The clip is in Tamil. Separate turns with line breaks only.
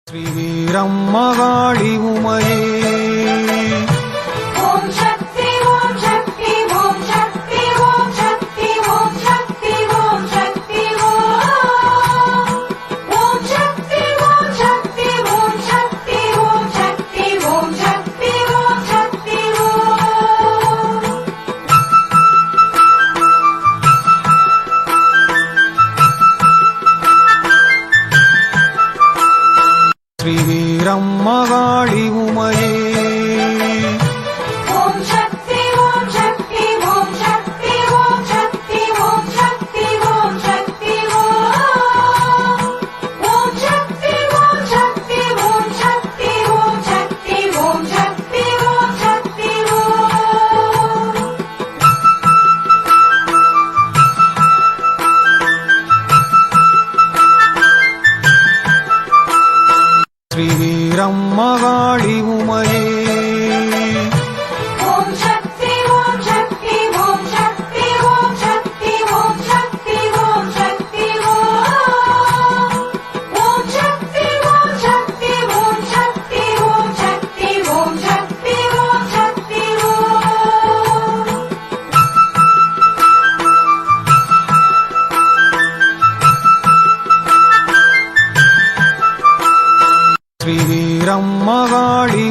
ஸ்ரீ வீரம்மா காளி உமையே
ஓம் சக்தி ஓம் சக்தி ஓம் சக்தி ஓம் சக்தி ஓம் சக்தி ஓம் சக்தி ஓம் சக்தி ஓம் சக்தி ஓம் சக்தி ஓம் சக்தி ஓம் சக்தி ஓம் சக்தி
ஸ்ரீ வீரம்மா காளி உமையே
ஓம் சக்தி ஓம் சக்தி ஓம் சக்தி ஓம் சக்தி ஓம் சக்தி ஓம் சக்தி ஓம் சக்தி ஓம் சக்தி ஓம் சக்தி ஓம் சக்தி ஓம் சக்தி ஓம் சக்தி
ஸ்ரீ வீரம்மா காளி உமையே
ஓம் சக்தி ஓம் சக்தி ஓம் சக்தி ஓம் சக்தி ஓம் சக்தி ஓம் சக்தி ஓம் சக்தி ஓம் சக்தி ஓம் சக்தி ஓம் சக்தி ஓம் சக்தி ஓம் சக்தி
ஸ்ரீ வீரம்மா காளி